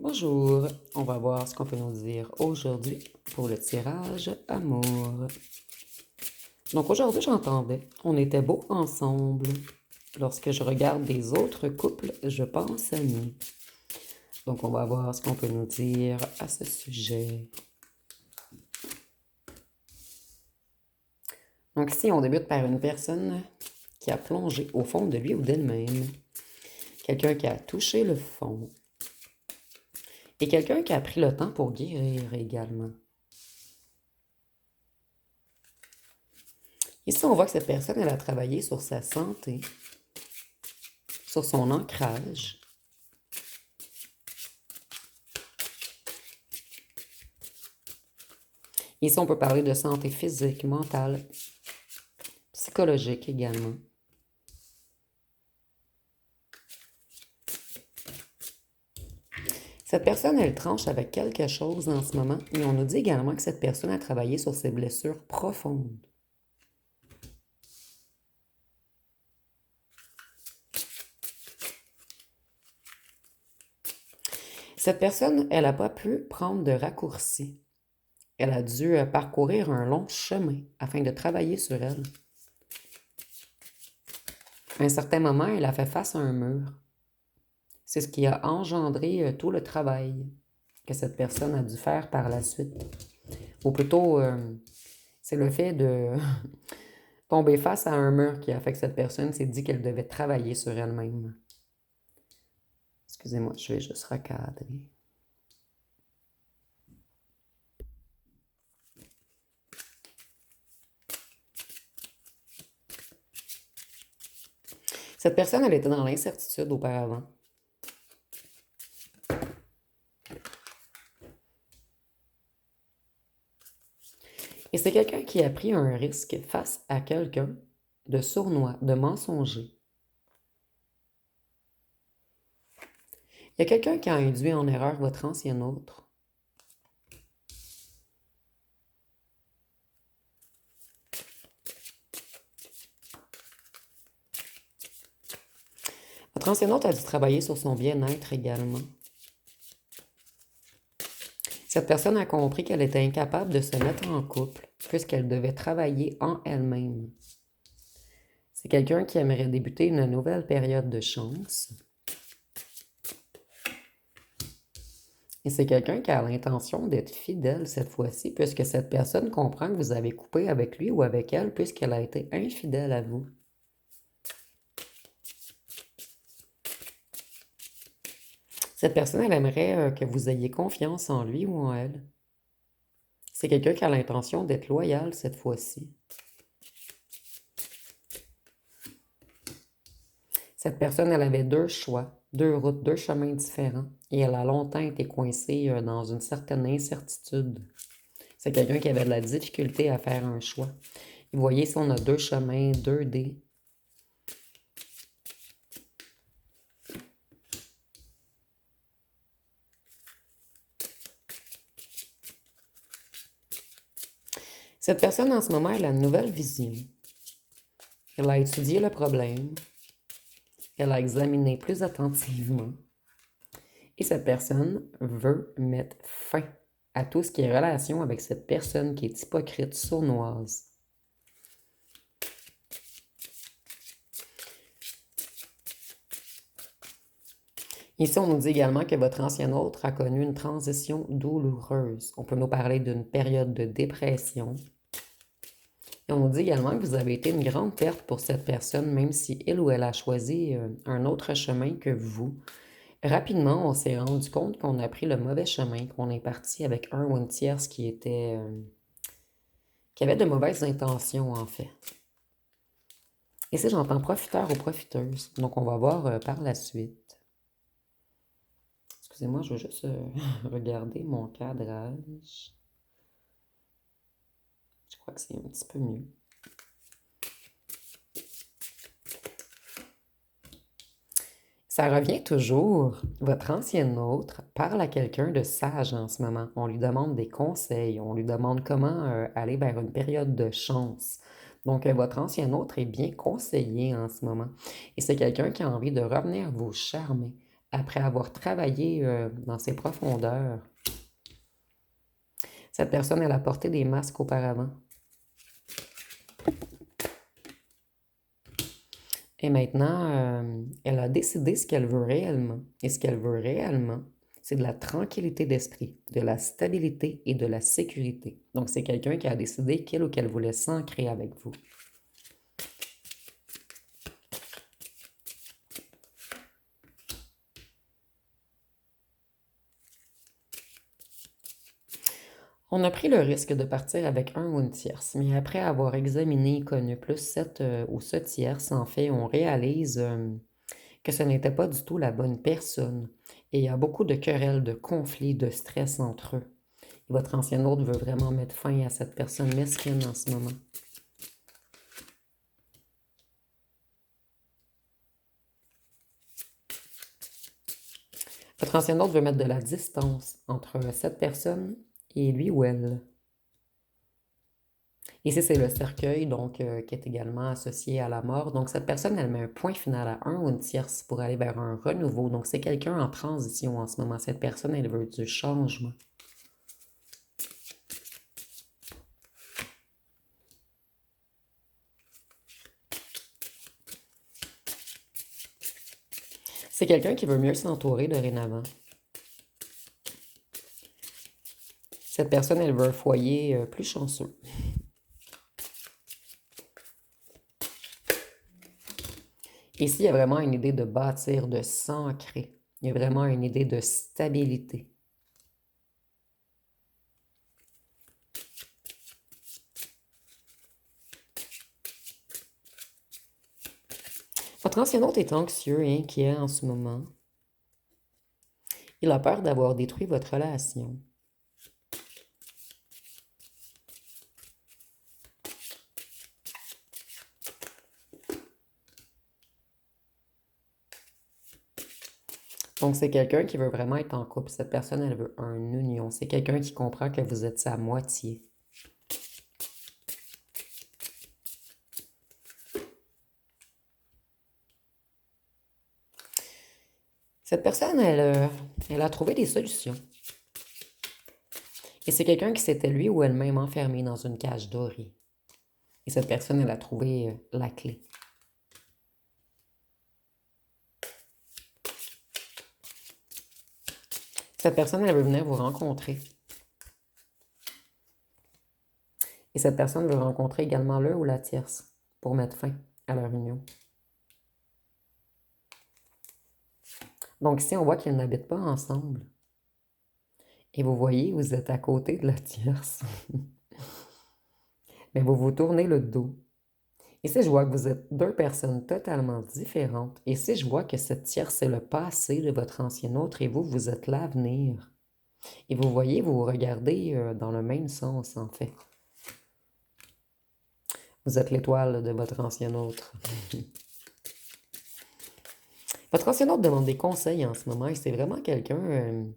Bonjour, on va voir ce qu'on peut nous dire aujourd'hui pour le tirage amour. Donc aujourd'hui, j'entendais, on était beaux ensemble. Lorsque je regarde des autres couples, je pense à nous. Donc on va voir ce qu'on peut nous dire à ce sujet. Donc ici, on débute par une personne qui a plongé au fond de lui ou d'elle-même. Quelqu'un qui a touché le fond. Et quelqu'un qui a pris le temps pour guérir également. Ici, on voit que cette personne, elle a travaillé sur sa santé, sur son ancrage. Ici, on peut parler de santé physique, mentale, psychologique également. Cette personne, elle tranche avec quelque chose en ce moment et on nous dit également que cette personne a travaillé sur ses blessures profondes. Cette personne, elle n'a pas pu prendre de raccourcis. Elle a dû parcourir un long chemin afin de travailler sur elle. À un certain moment, elle a fait face à un mur. C'est ce qui a engendré tout le travail que cette personne a dû faire par la suite. Ou plutôt, c'est le fait de tomber face à un mur qui a fait que cette personne s'est dit qu'elle devait travailler sur elle-même. Excusez-moi, je vais juste recadrer. Cette personne, elle était dans l'incertitude auparavant. Et c'est quelqu'un qui a pris un risque face à quelqu'un de sournois, de mensonger. Il y a quelqu'un qui a induit en erreur votre ancien autre. Votre ancien autre a dû travailler sur son bien-être également. Cette personne a compris qu'elle était incapable de se mettre en couple puisqu'elle devait travailler en elle-même. C'est quelqu'un qui aimerait débuter une nouvelle période de chance. Et c'est quelqu'un qui a l'intention d'être fidèle cette fois-ci, puisque cette personne comprend que vous avez coupé avec lui ou avec elle, puisqu'elle a été infidèle à vous. Cette personne, elle aimerait que vous ayez confiance en lui ou en elle. C'est quelqu'un qui a l'intention d'être loyal cette fois-ci. Cette personne, elle avait deux choix, deux routes, deux chemins différents, et elle a longtemps été coincée dans une certaine incertitude. C'est quelqu'un qui avait de la difficulté à faire un choix. Et vous voyez, si on a deux chemins, deux dés, cette personne, en ce moment, elle a une nouvelle vision. Elle a étudié le problème. Elle a examiné plus attentivement. Et cette personne veut mettre fin à tout ce qui est relation avec cette personne qui est hypocrite, sournoise. Ici, on nous dit également que votre ancien autre a connu une transition douloureuse. On peut nous parler d'une période de dépression. Et on nous dit également que vous avez été une grande perte pour cette personne, même si elle ou elle a choisi un autre chemin que vous. Rapidement, on s'est rendu compte qu'on a pris le mauvais chemin, qu'on est parti avec un ou une tierce qui avait de mauvaises intentions, en fait. Ici, j'entends profiteur ou profiteuse. Donc, on va voir par la suite. Excusez-moi, je veux juste regarder mon cadrage. Je crois que c'est un petit peu mieux. Ça revient toujours. Votre ancienne autre parle à quelqu'un de sage en ce moment. On lui demande des conseils. On lui demande comment aller vers une période de chance. Donc, votre ancien autre est bien conseillé en ce moment. Et c'est quelqu'un qui a envie de revenir vous charmer après avoir travaillé dans ses profondeurs, cette personne, elle a porté des masques auparavant. Et maintenant, elle a décidé ce qu'elle veut réellement. Et ce qu'elle veut réellement, c'est de la tranquillité d'esprit, de la stabilité et de la sécurité. Donc, c'est quelqu'un qui a décidé qu'il ou qu'elle voulait s'ancrer avec vous. On a pris le risque de partir avec un ou une tierce, mais après avoir examiné et connu plus cette ou ce tierce, en fait, on réalise que ce n'était pas du tout la bonne personne. Et il y a beaucoup de querelles, de conflits, de stress entre eux. Et votre ancien hôte veut vraiment mettre fin à cette personne mesquine en ce moment. Votre ancien hôte veut mettre de la distance entre cette personne et lui ou elle. Ici, c'est le cercueil, donc, qui est également associé à la mort. Donc, cette personne, elle met un point final à un ou une tierce pour aller vers un renouveau. Donc, c'est quelqu'un en transition en ce moment. Cette personne, elle veut du changement. C'est quelqu'un qui veut mieux s'entourer dorénavant. Cette personne, elle veut un foyer plus chanceux. Ici, il y a vraiment une idée de bâtir, de s'ancrer. Il y a vraiment une idée de stabilité. Votre ancien hôte est anxieux et inquiet en ce moment. Il a peur d'avoir détruit votre relation. Donc, c'est quelqu'un qui veut vraiment être en couple. Cette personne, elle veut une union. C'est quelqu'un qui comprend que vous êtes sa moitié. Cette personne, elle a trouvé des solutions. Et c'est quelqu'un qui s'était lui ou elle-même enfermé dans une cage dorée. Et cette personne, elle a trouvé la clé. Cette personne, elle veut venir vous rencontrer. Et cette personne veut rencontrer également le ou la tierce pour mettre fin à leur union. Donc ici, on voit qu'ils n'habitent pas ensemble. Et vous voyez, vous êtes à côté de la tierce. Mais vous vous tournez le dos. Ici, je vois que vous êtes deux personnes totalement différentes. Ici, je vois que cette tierce, c'est le passé de votre ancien autre et vous, vous êtes l'avenir. Et vous voyez, vous vous regardez dans le même sens, en fait. Vous êtes l'étoile de votre ancien autre. Votre ancien autre demande des conseils en ce moment et c'est vraiment quelqu'un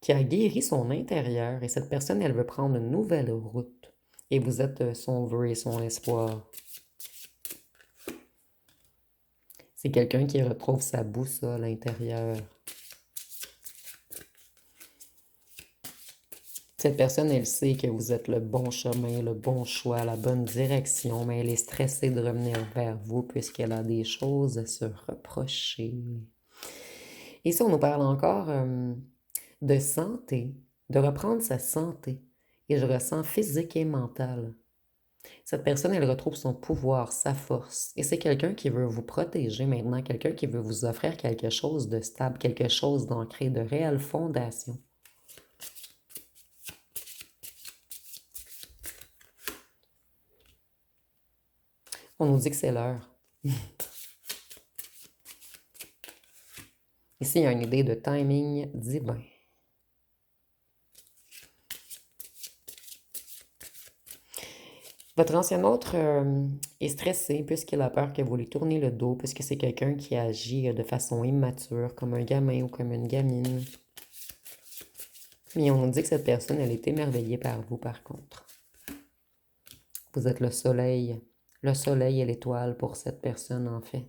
qui a guéri son intérieur et cette personne, elle veut prendre une nouvelle route. Et vous êtes son vœu et son espoir. C'est quelqu'un qui retrouve sa boussole intérieure. Cette personne, elle sait que vous êtes le bon chemin, le bon choix, la bonne direction, mais elle est stressée de revenir vers vous puisqu'elle a des choses à se reprocher. Et si on nous parle encore de santé, de reprendre sa santé, et je ressens physique et mental. Cette personne, elle retrouve son pouvoir, sa force, et c'est quelqu'un qui veut vous protéger maintenant, quelqu'un qui veut vous offrir quelque chose de stable, quelque chose d'ancré, de réelle fondation. On nous dit que c'est l'heure. Ici, il y a une idée de timing divin. Votre ancien autre est stressé puisqu'il a peur que vous lui tourniez le dos, puisque c'est quelqu'un qui agit de façon immature, comme un gamin ou comme une gamine. Mais on nous dit que cette personne, elle est émerveillée par vous, par contre. Vous êtes le soleil et l'étoile pour cette personne, en fait.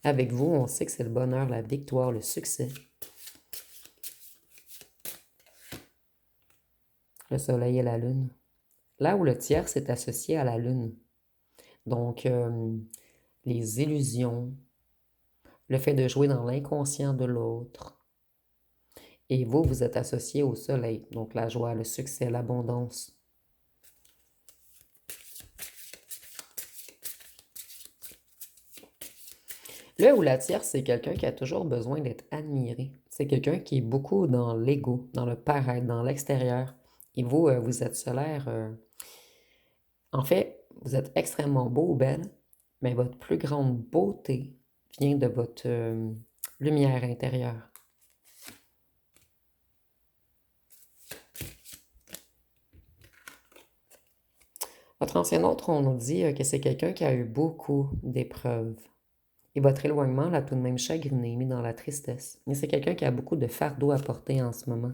Avec vous, on sait que c'est le bonheur, la victoire, le succès. le soleil et la lune. Là où le tierce est associé à la lune. Donc, les illusions, le fait de jouer dans l'inconscient de l'autre. Et vous, vous êtes associé au soleil. Donc, la joie, le succès, l'abondance. Le ou la tierce, c'est quelqu'un qui a toujours besoin d'être admiré. C'est quelqu'un qui est beaucoup dans l'ego, dans le paraître, dans l'extérieur. Et vous, vous êtes solaire. En fait, vous êtes extrêmement beau ou belle, mais votre plus grande beauté vient de votre lumière intérieure. Votre ancien autre, on nous dit que c'est quelqu'un qui a eu beaucoup d'épreuves. Et votre éloignement l'a tout de même chagriné, mis dans la tristesse. Mais c'est quelqu'un qui a beaucoup de fardeaux à porter en ce moment.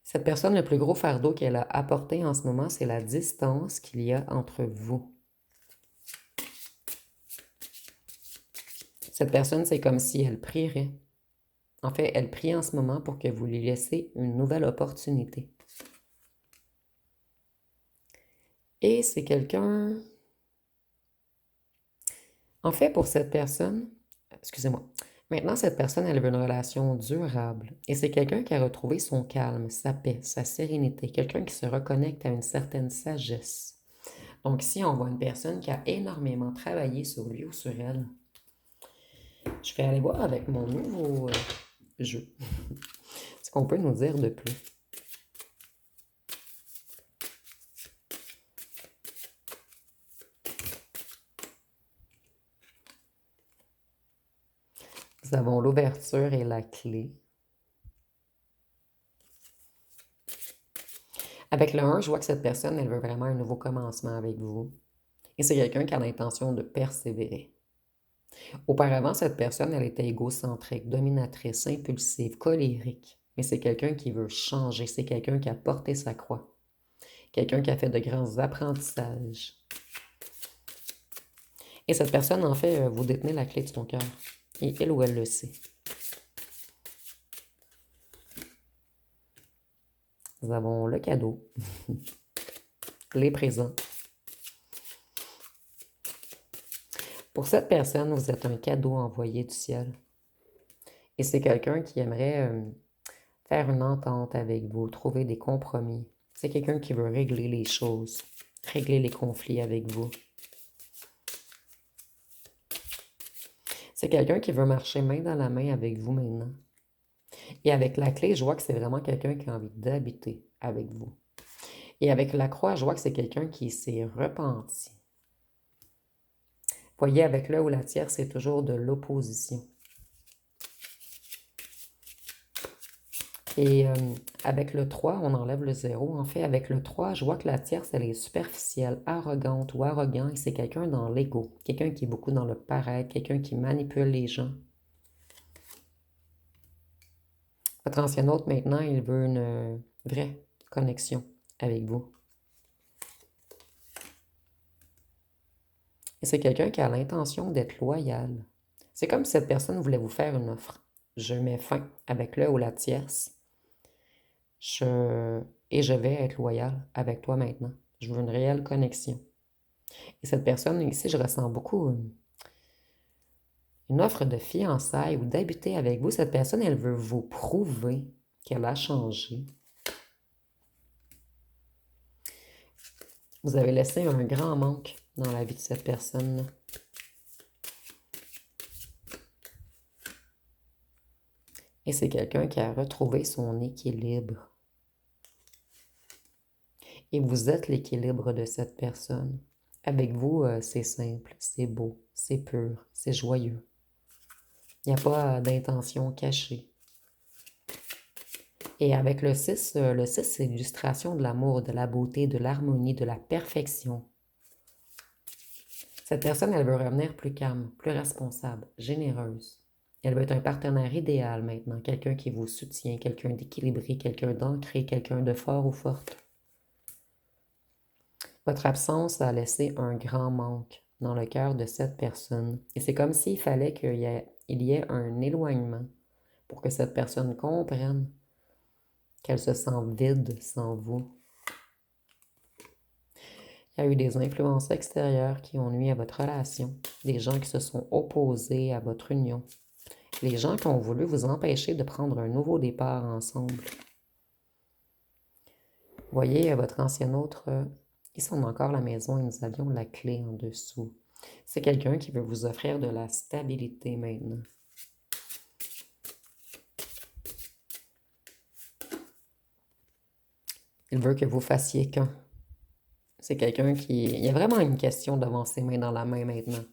Cette personne, le plus gros fardeau qu'elle a à porter en ce moment, c'est la distance qu'il y a entre vous. Cette personne, c'est comme si elle prierait. En fait, elle prie en ce moment pour que vous lui laissiez une nouvelle opportunité. Et c'est quelqu'un... En fait, pour cette personne, excusez-moi, maintenant cette personne, elle veut une relation durable. Et c'est quelqu'un qui a retrouvé son calme, sa paix, sa sérénité, quelqu'un qui se reconnecte à une certaine sagesse. Donc ici, on voit une personne qui a énormément travaillé sur lui ou sur elle. Je vais aller voir avec mon nouveau jeu. Ce qu'on peut nous dire de plus. Nous avons l'ouverture et la clé. Avec le 1, je vois que cette personne, elle veut vraiment un nouveau commencement avec vous. Et c'est quelqu'un qui a l'intention de persévérer. Auparavant, cette personne, elle était égocentrique, dominatrice, impulsive, colérique. Mais c'est quelqu'un qui veut changer. C'est quelqu'un qui a porté sa croix. Quelqu'un qui a fait de grands apprentissages. Et cette personne, en fait, vous détenez la clé de son cœur. Et elle ou elle le sait. Nous avons le cadeau, les présents. Pour cette personne, vous êtes un cadeau envoyé du ciel. Et c'est quelqu'un qui aimerait faire une entente avec vous, trouver des compromis. C'est quelqu'un qui veut régler les choses, régler les conflits avec vous. C'est quelqu'un qui veut marcher main dans la main avec vous maintenant. Et avec la clé, je vois que c'est vraiment quelqu'un qui a envie d'habiter avec vous. Et avec la croix, je vois que c'est quelqu'un qui s'est repenti. Voyez, avec le ou la tierce, c'est toujours de l'opposition. Et avec le 3, on enlève le 0. En fait, avec le 3, je vois que la tierce, elle est superficielle, arrogante ou arrogant. Et c'est quelqu'un dans l'ego. Quelqu'un qui est beaucoup dans le paraître, quelqu'un qui manipule les gens. Votre ancien hôte, maintenant, il veut une vraie connexion avec vous. Et c'est quelqu'un qui a l'intention d'être loyal. C'est comme si cette personne voulait vous faire une offre. Je mets fin avec le ou la tierce. Et je vais être loyal avec toi maintenant. Je veux une réelle connexion. Et cette personne ici, je ressens beaucoup une offre de fiançailles ou d'habiter avec vous. Cette personne, elle veut vous prouver qu'elle a changé. Vous avez laissé un grand manque dans la vie de cette personne. Et c'est quelqu'un qui a retrouvé son équilibre. Et vous êtes l'équilibre de cette personne. Avec vous, c'est simple, c'est beau, c'est pur, c'est joyeux. Il n'y a pas d'intention cachée. Et avec le 6, c'est l'illustration de l'amour, de la beauté, de l'harmonie, de la perfection. Cette personne, elle veut revenir plus calme, plus responsable, généreuse. Elle veut être un partenaire idéal maintenant, quelqu'un qui vous soutient, quelqu'un d'équilibré, quelqu'un d'ancré, quelqu'un de fort ou forte. Votre absence a laissé un grand manque dans le cœur de cette personne. Et c'est comme s'il fallait qu'il y ait un éloignement pour que cette personne comprenne qu'elle se sent vide sans vous. Il y a eu des influences extérieures qui ont nui à votre relation, des gens qui se sont opposés à votre union, les gens qui ont voulu vous empêcher de prendre un nouveau départ ensemble. Voyez, votre ancien autre, il sonne encore la maison et nous avions la clé en dessous. C'est quelqu'un qui veut vous offrir de la stabilité maintenant. Il veut que vous fassiez qu'un. C'est quelqu'un qui... Il y a vraiment une question d'avancer main dans la main maintenant.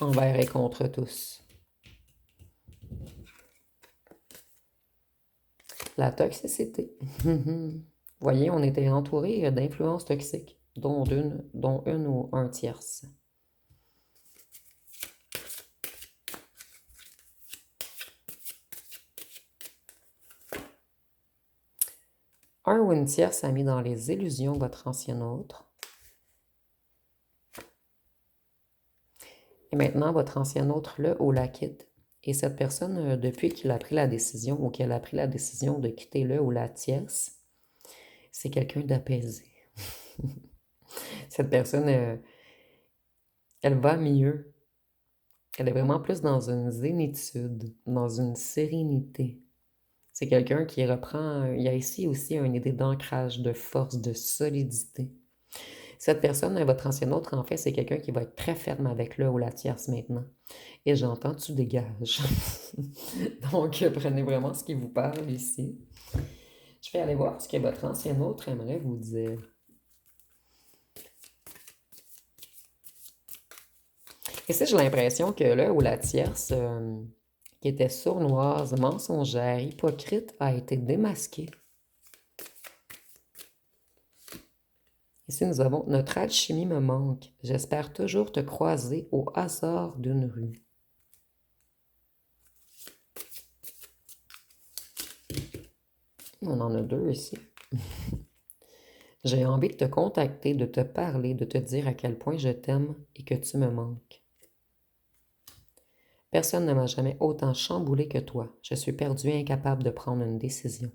Envers et contre tous. La toxicité. Voyez, on était entouré d'influences toxiques, dont une ou un tierce. Un ou une tierce a mis dans les illusions votre ancien autre. Et maintenant, votre ancien autre le ou la quitte. Et cette personne, depuis qu'il a pris la décision ou qu'elle a pris la décision de quitter le ou la tierce, c'est quelqu'un d'apaisé. Cette personne, elle va mieux. Elle est vraiment plus dans une zénitude, dans une sérénité. C'est quelqu'un qui reprend, il y a ici aussi une idée d'ancrage, de force, de solidité. Cette personne, votre ancien autre, en fait, c'est quelqu'un qui va être très ferme avec le ou la tierce maintenant. Et j'entends, tu dégages. Donc, prenez vraiment ce qui vous parle ici. Je vais aller voir ce que votre ancien autre aimerait vous dire. Ici, j'ai l'impression que le ou la tierce, qui était sournoise, mensongère, hypocrite, a été démasquée. Ici, nous avons « Notre alchimie me manque. J'espère toujours te croiser au hasard d'une rue. » On en a deux ici. J'ai envie de te contacter, de te parler, de te dire à quel point je t'aime et que tu me manques. Personne ne m'a jamais autant chamboulé que toi. Je suis perdu et incapable de prendre une décision.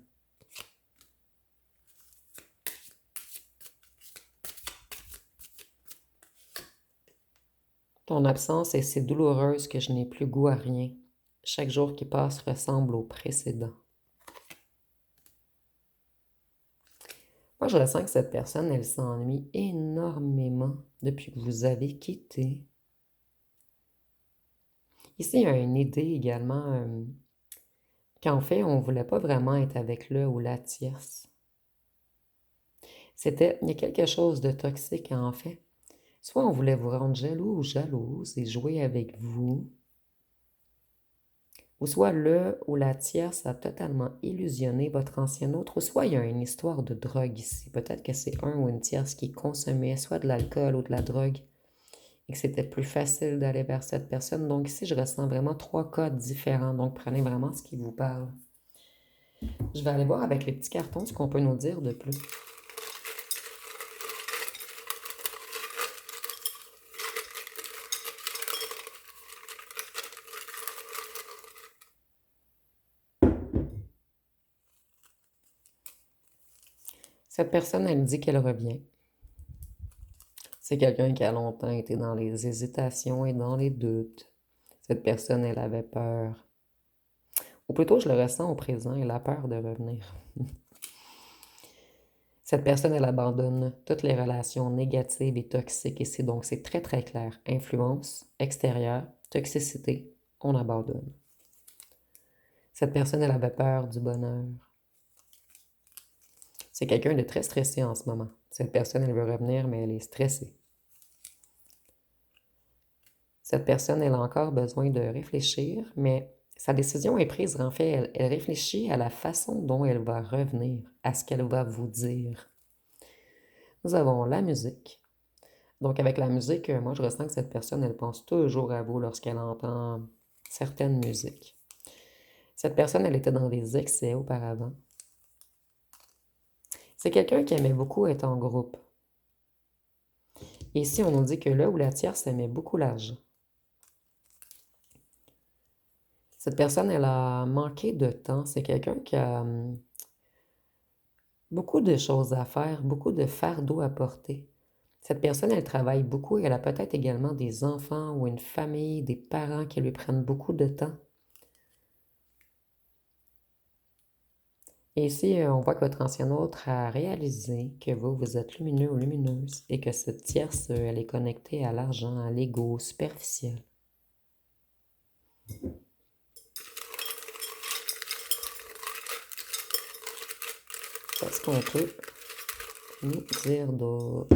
Ton absence est si douloureuse que je n'ai plus goût à rien. Chaque jour qui passe ressemble au précédent. Moi, je ressens que cette personne, elle s'ennuie énormément depuis que vous avez quitté. Ici, il y a une idée également qu'en fait, on ne voulait pas vraiment être avec le ou la tierce. Il y a quelque chose de toxique en fait. Soit on voulait vous rendre jaloux ou jalouse et jouer avec vous, ou soit le ou la tierce a totalement illusionné votre ancien autre, ou soit il y a une histoire de drogue ici. Peut-être que c'est un ou une tierce qui consommait soit de l'alcool ou de la drogue et que c'était plus facile d'aller vers cette personne. Donc ici, je ressens vraiment trois cas différents. Donc prenez vraiment ce qui vous parle. Je vais aller voir avec les petits cartons ce qu'on peut nous dire de plus. Cette personne, elle dit qu'elle revient. C'est quelqu'un qui a longtemps été dans les hésitations et dans les doutes. Cette personne, elle avait peur. Ou plutôt, je le ressens au présent, elle a peur de revenir. Cette personne, elle abandonne toutes les relations négatives et toxiques ici. Donc, c'est très, très clair. Influence extérieure, toxicité, on abandonne. Cette personne, elle avait peur du bonheur. C'est quelqu'un de très stressé en ce moment. Cette personne, elle veut revenir, mais elle est stressée. Cette personne, elle a encore besoin de réfléchir, mais sa décision est prise. En fait, elle réfléchit à la façon dont elle va revenir, à ce qu'elle va vous dire. Nous avons la musique. Donc, avec la musique, moi, je ressens que cette personne, elle pense toujours à vous lorsqu'elle entend certaines musiques. Cette personne, elle était dans des excès auparavant. C'est quelqu'un qui aimait beaucoup être en groupe. Et ici, on nous dit que là où la tierce aimait beaucoup l'argent. Cette personne, elle a manqué de temps. C'est quelqu'un qui a Beaucoup de choses à faire, beaucoup de fardeaux à porter. Cette personne, elle travaille beaucoup et elle a peut-être également des enfants ou une famille, des parents qui lui prennent beaucoup de temps. Et ici, on voit que votre ancien autre a réalisé que vous êtes lumineux ou lumineuse et que cette tierce, elle est connectée à l'argent, à l'ego superficiel. Qu'est-ce qu'on peut nous dire d'autre?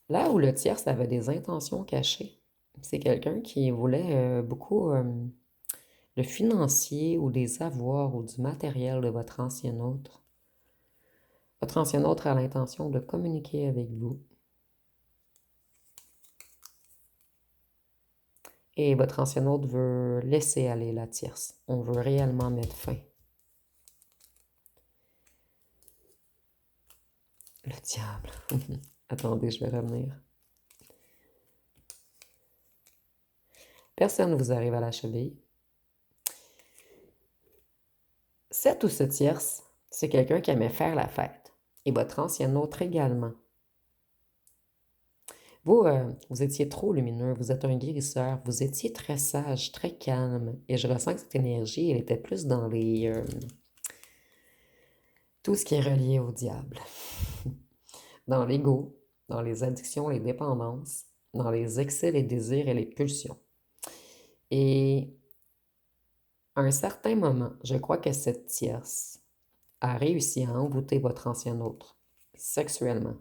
Là où le tierce avait des intentions cachées, c'est quelqu'un qui voulait beaucoup le financier ou des avoirs ou du matériel de votre ancien autre. Votre ancien autre a l'intention de communiquer avec vous. Et votre ancien autre veut laisser aller la tierce. On veut réellement mettre fin. Le diable. Attendez, je vais revenir. Personne ne vous arrive à la cheville. Cette ou ce tierce, c'est quelqu'un qui aimait faire la fête. Et votre ancien autre également. Vous étiez trop lumineux, vous êtes un guérisseur, vous étiez très sage, très calme. Et je ressens que cette énergie, elle était plus dans tout ce qui est relié au diable. Dans l'ego, dans les addictions, les dépendances, dans les excès, les désirs et les pulsions. Et à un certain moment, je crois que cette tierce a réussi à envoûter votre ancien autre, sexuellement.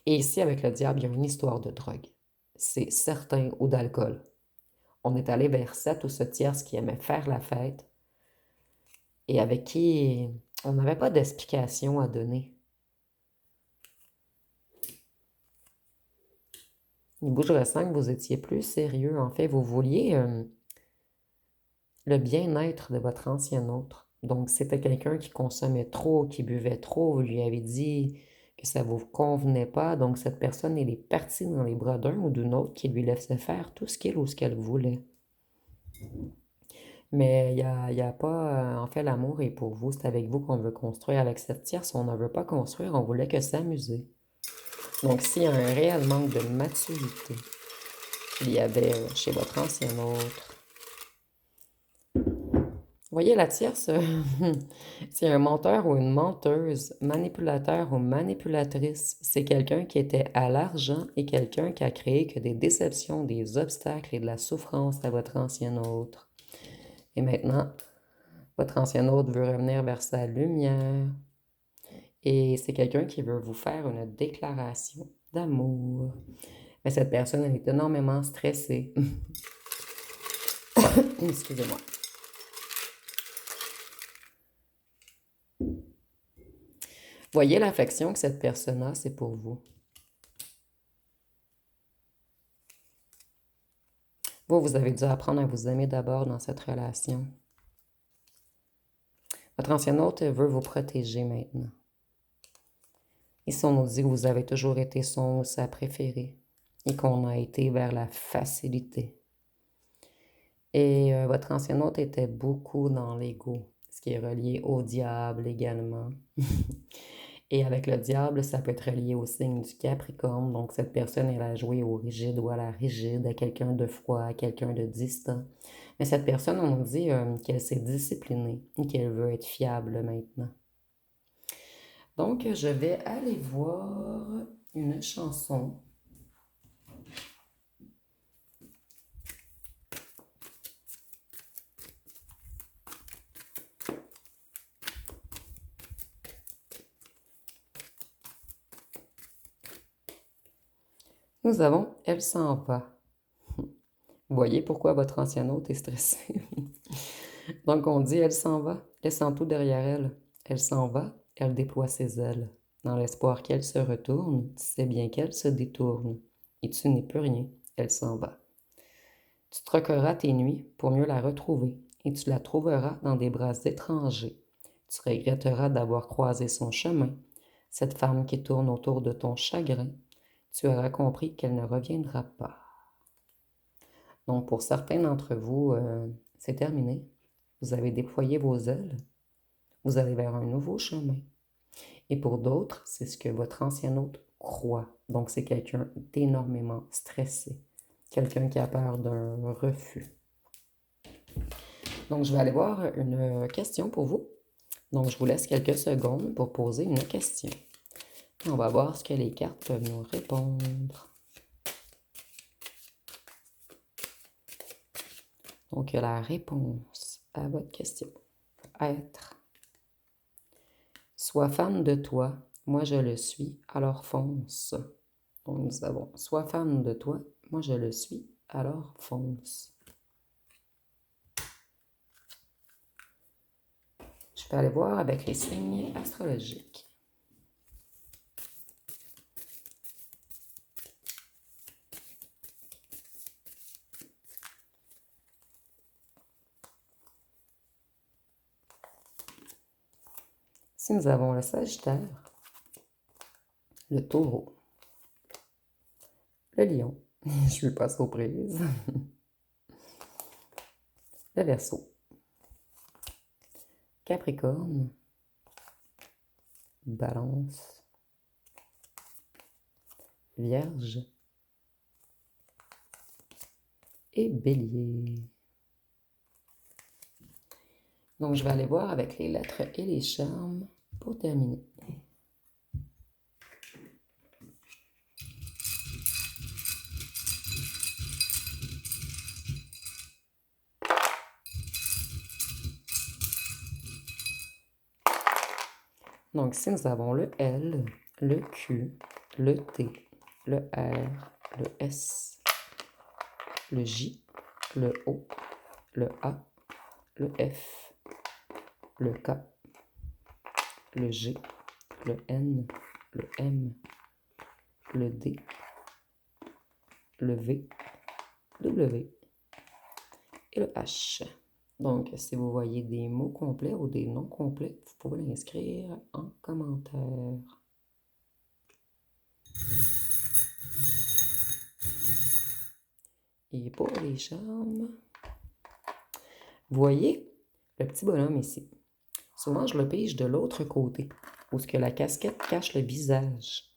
Et ici, avec le diable, il y a une histoire de drogue. C'est certain, ou d'alcool. On est allé vers cette ou ce tierce qui aimait faire la fête et avec qui on n'avait pas d'explication à donner. Vous, je ressens que vous étiez plus sérieux. En fait, vous vouliez le bien-être de votre ancien autre. Donc, c'était quelqu'un qui consommait trop, qui buvait trop. Vous lui avez dit que ça ne vous convenait pas. Donc, cette personne, elle est partie dans les bras d'un ou d'une autre qui lui laissait faire tout ce qu'il ou ce qu'elle voulait. Mais il y a pas... en fait, l'amour est pour vous. C'est avec vous qu'on veut construire. Avec cette tierce, on ne veut pas construire. On voulait que s'amuser. Donc, s'il y a un réel manque de maturité qu'il y avait chez votre ancien autre, voyez, la tierce, c'est un menteur ou une menteuse, manipulateur ou manipulatrice. C'est quelqu'un qui était à l'argent et quelqu'un qui a créé que des déceptions, des obstacles et de la souffrance à votre ancien autre. Et maintenant, votre ancien autre veut revenir vers sa lumière. Et c'est quelqu'un qui veut vous faire une déclaration d'amour. Mais cette personne, elle est énormément stressée. Excusez-moi. Voyez l'affection que cette personne a, c'est pour vous. Vous avez dû apprendre à vous aimer d'abord dans cette relation. Votre ancien hôte veut vous protéger maintenant. Ici, on nous dit que vous avez toujours été son ou sa préférée et qu'on a été vers la facilité. Et votre ancien hôte était beaucoup dans l'ego, ce qui est relié au diable également. Et avec le diable, ça peut être relié au signe du Capricorne. Donc, cette personne, elle a joué au rigide ou à la rigide, à quelqu'un de froid, à quelqu'un de distant. Mais cette personne, on nous dit qu'elle s'est disciplinée et qu'elle veut être fiable maintenant. Donc, je vais aller voir une chanson. Nous avons Elle s'en va. Vous voyez pourquoi votre ancien hôte est stressé. Donc, on dit Elle s'en va, laissant tout derrière elle. Elle s'en va, elle déploie ses ailes. Dans l'espoir qu'elle se retourne, tu sais bien qu'elle se détourne. Et tu n'es plus rien, elle s'en va. Tu troqueras tes nuits pour mieux la retrouver, et tu la trouveras dans des bras étrangers. Tu regretteras d'avoir croisé son chemin, cette femme qui tourne autour de ton chagrin. Tu auras compris qu'elle ne reviendra pas. Donc, pour certains d'entre vous, c'est terminé. vous avez déployé vos ailes, vous allez vers un nouveau chemin. Et pour d'autres, c'est ce que votre ancien hôte croit. Donc, c'est quelqu'un d'énormément stressé, quelqu'un qui a peur d'un refus. Donc, je vais aller voir une question pour vous. Donc, je vous laisse quelques secondes pour poser une question. On va voir ce que les cartes peuvent nous répondre. Donc, la réponse à votre question va être: sois fan de toi, moi je le suis, alors fonce. Donc, nous avons sois fan de toi, moi je le suis, alors fonce. Je vais aller voir avec les signes astrologiques. Si nous avons le Sagittaire, le Taureau, le Lion, je ne suis pas surprise, le Verseau, Capricorne, Balance, Vierge et Bélier. Donc, je vais aller voir avec les lettres et les charmes pour terminer. Donc, si nous avons le L, le Q, le T, le R, le S, le J, le O, le A, le F, le K, le G, le N, le M, le D, le V, W et le H. Donc, si vous voyez des mots complets ou des noms complets, vous pouvez l'inscrire en commentaire. Et pour les charmes, vous voyez le petit bonhomme ici. Souvent, je le pige de l'autre côté, où ce que la casquette cache le visage.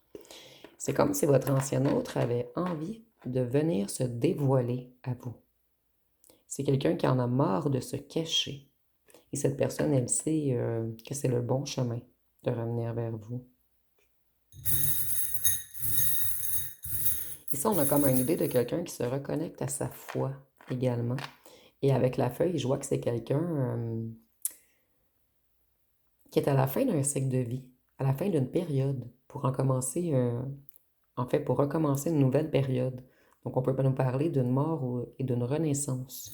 C'est comme si votre ancien autre avait envie de venir se dévoiler à vous. C'est quelqu'un qui en a marre de se cacher. Et cette personne, elle sait que c'est le bon chemin de revenir vers vous. Ici, on a comme une idée de quelqu'un qui se reconnecte à sa foi également. Et avec la feuille, je vois que c'est quelqu'un qui est à la fin d'un cycle de vie, à la fin d'une période, pour en commencer, pour recommencer une nouvelle période. Donc, on peut nous parler d'une mort et d'une renaissance.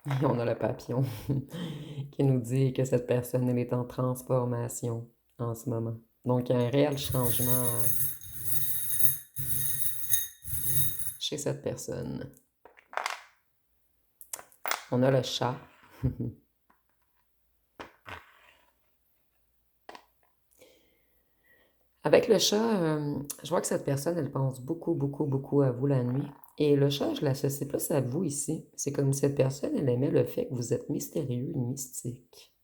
Et on a le papillon qui nous dit que cette personne, elle est en transformation en ce moment. Donc, il y a un réel changement chez cette personne. On a le chat. Avec le chat, je vois que cette personne, elle pense beaucoup, beaucoup, beaucoup à vous la nuit. Et le chat, je l'associe plus à vous ici. C'est comme si cette personne, elle aimait le fait que vous êtes mystérieux et mystique.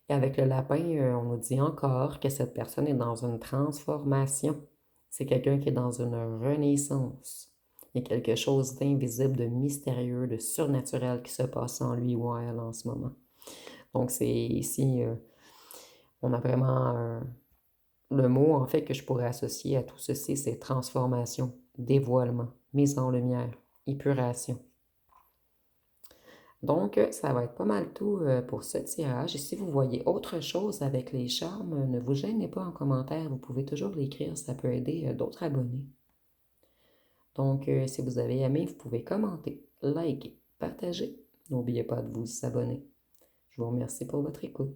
Et avec le lapin, on nous dit encore que cette personne est dans une transformation. C'est quelqu'un qui est dans une renaissance. Il y a quelque chose d'invisible, de mystérieux, de surnaturel qui se passe en lui ou en elle en ce moment. Donc, c'est ici, on a vraiment le mot, en fait, que je pourrais associer à tout ceci, c'est transformation, dévoilement, mise en lumière, épuration. Donc, ça va être pas mal tout pour ce tirage. Et si vous voyez autre chose avec les charmes, ne vous gênez pas en commentaire. Vous pouvez toujours l'écrire, ça peut aider d'autres abonnés. Donc, si vous avez aimé, vous pouvez commenter, liker, partager. N'oubliez pas de vous abonner. Je vous remercie pour votre écoute.